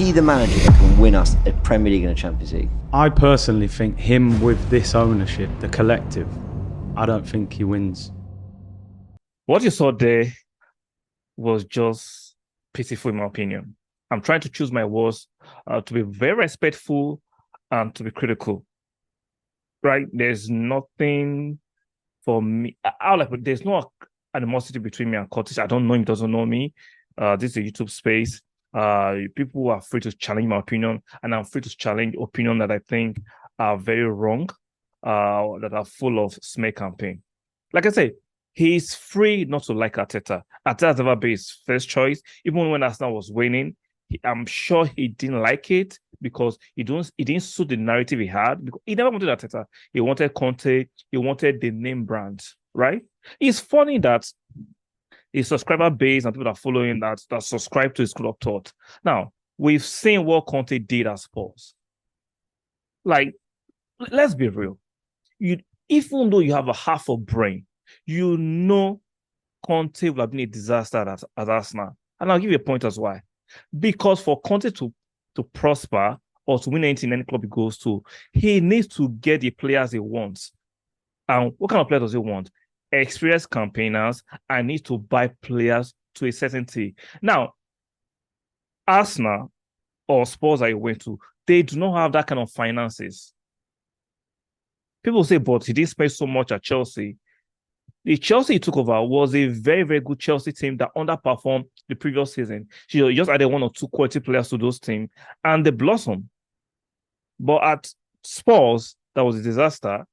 he the manager that can win us a Premier League and a Champions League? I personally think him with this ownership, the collective, I don't think he wins. What you saw there was just pitiful, in my opinion. I'm trying to choose my words to be very respectful and to be critical. Right? There's nothing for me. There's no animosity between me and Curtis. I don't know him, doesn't know me. This is a YouTube space. People are free to challenge my opinion, and I'm free to challenge opinion that I think are very wrong, that are full of smear campaign. Like I say, he's free not to like Arteta. Arteta's never been his first choice. Even when Arsenal was winning, I'm sure he didn't like it because he didn't suit the narrative he had. Because he never wanted Arteta. He wanted Conte. He wanted the name brand, right? It's funny that his subscriber base and people that are following that subscribe to his school of thought. Now, we've seen what Conte did at Spurs. Like, let's be real. Even though you have a half a brain, you know Conte will have been a disaster at Arsenal. And I'll give you a point as why. Because for Conte to prosper or to win anything any club he goes to, he needs to get the players he wants. And what kind of players does he want? Experienced campaigners, and needs to buy players to a certainty. Now, Arsenal or Spurs I went to, they do not have that kind of finances. People say, but he didn't spend so much at Chelsea. The Chelsea he took over was a very, very good Chelsea team that underperformed the previous season. She just added one or two quality players to those teams, and they blossomed. But at Spurs, that was a disaster.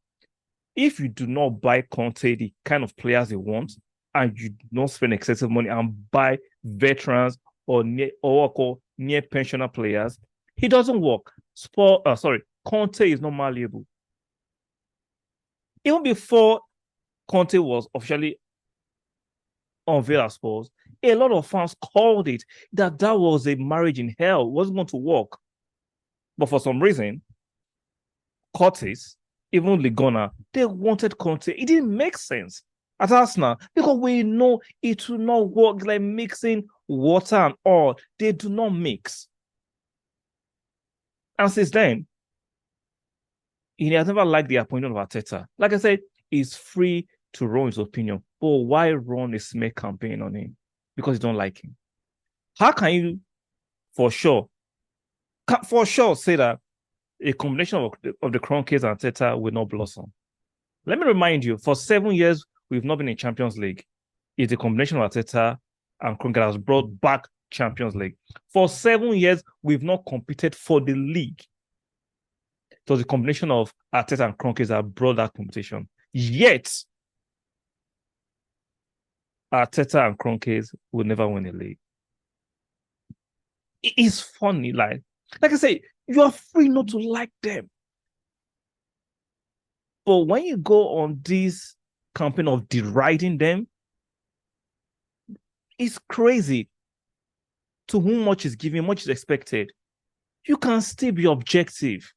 If you do not buy Conte the kind of players he wants, and you do not spend excessive money and buy veterans or near pensioner players, he doesn't work. Conte is not malleable. Even before Conte was officially unveiled as Spurs, a lot of fans called it that was a marriage in hell. It wasn't going to work. But for some reason, Curtis, even Ligona, they wanted Conte. It didn't make sense at Arsenal because we know it will not work. Like mixing water and oil. They do not mix. And since then, he has never liked the appointment of Arteta. Like I said, he's free to run his opinion. But why run a smear campaign on him? Because you don't like him. How can you, for sure say that a combination of the Kroenkes and Arteta will not blossom? Let me remind you, for 7 years, we've not been in Champions League. It's a combination of Arteta and Kroenke that has brought back Champions League. For 7 years, we've not competed for the league. It was a combination of Arteta and Kroenke that brought that competition. Yet, Arteta and Kroenke will never win a league. It is funny, like I say, you are free not to like them. But when you go on this campaign of deriding them, it's crazy. To whom much is given, much is expected. You can still be objective.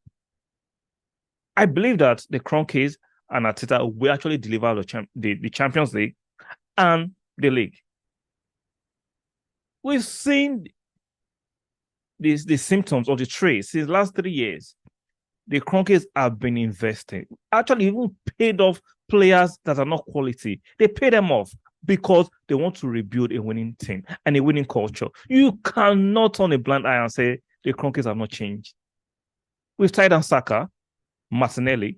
I believe that the Kroenkes and Arteta will actually deliver the Champions League and the league. We've seen the symptoms of the trade since the last 3 years. The Kroenkes have been investing. Actually, even paid off players that are not quality. They pay them off because they want to rebuild a winning team and a winning culture. You cannot turn a blind eye and say the Kroenkes have not changed. We've tied down Saka, Martinelli.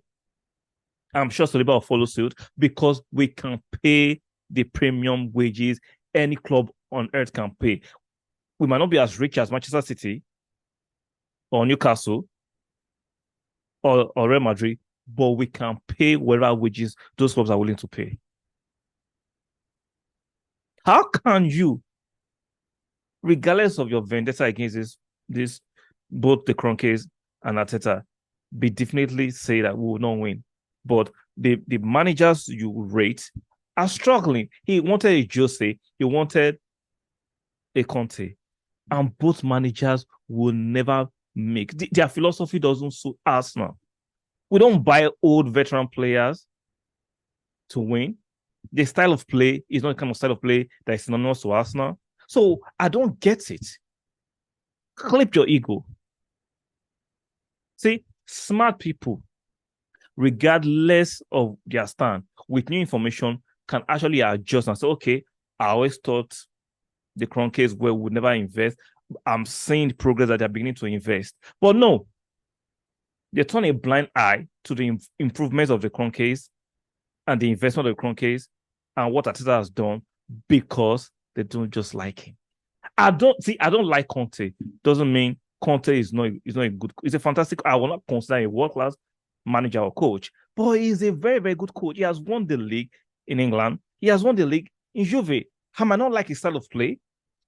I'm sure Saliba will follow suit because we can pay the premium wages any club on earth can pay. We might not be as rich as Manchester City or Newcastle or Real Madrid, but we can pay whatever wages those clubs are willing to pay. How can you, regardless of your vendetta against this both the Kroenkes and Arteta, be definitely say that we will not win? But the managers you rate are struggling. He wanted a Jose, he wanted a Conte, and both managers will never make. Their philosophy doesn't suit Arsenal. We don't buy old veteran players to win. The style of play is not the kind of style of play that is synonymous to Arsenal. So I don't get it. Clip your ego. See, smart people, regardless of their stand, with new information, can actually adjust and say, okay, I always thought the Kroenkes would never invest. I'm seeing the progress that they're beginning to invest. But no, they turn a blind eye to the improvements of the Kroenkes and the investment of the Kroenkes and what Arteta has done because they don't just like him. I don't like Conte. Doesn't mean Conte is not a good. He's a fantastic. I will not consider a world-class manager or coach, but he's a very, very good coach. He has won the league in England. He has won the league in Juve. I might not like his style of play.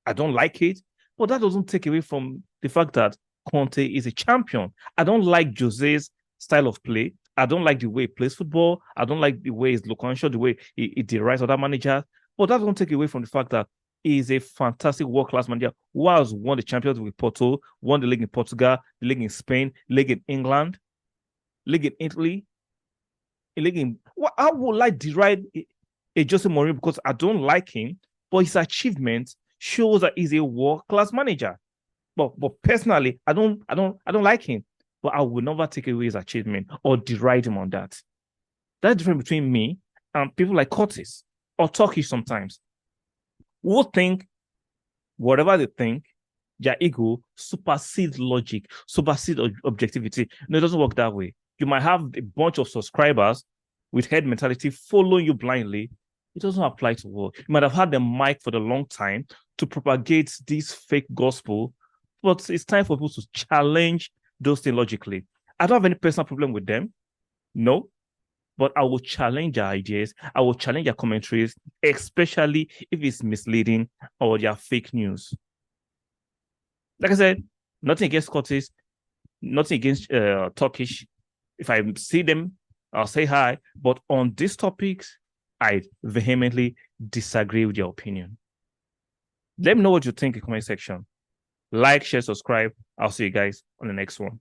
I don't like it, but that doesn't take away from the fact that Conte is a champion. I don't like Jose's style of play. I don't like the way he plays football. I don't like the way he's loquacious, the way he derides other managers. But that doesn't take away from the fact that he is a fantastic world-class manager who has won the Champions with Porto, won the league in Portugal, the league in Spain, league in England, league in Italy, a league in... I would like deride a Jose Mourinho because I don't like him, but his achievement shows that he's a world-class manager. But personally, I don't like him. But I will never take away his achievement or deride him on that. That's the difference between me and people like Curtis or Turkish sometimes, who think whatever they think, their ego supersedes logic, supersedes objectivity. No, it doesn't work that way. You might have a bunch of subscribers with head mentality following you blindly. It doesn't apply to work. You might have had the mic for a long time to propagate this fake gospel, but it's time for people to challenge those things logically. I don't have any personal problem with them. No. But I will challenge their ideas. I will challenge their commentaries, especially if it's misleading or they are fake news. Like I said, nothing against Scottish, nothing against Turkish. If I see them, I'll say hi. But on these topics, I vehemently disagree with your opinion. Let me know what you think in the comment section. Like, share, subscribe. I'll see you guys on the next one.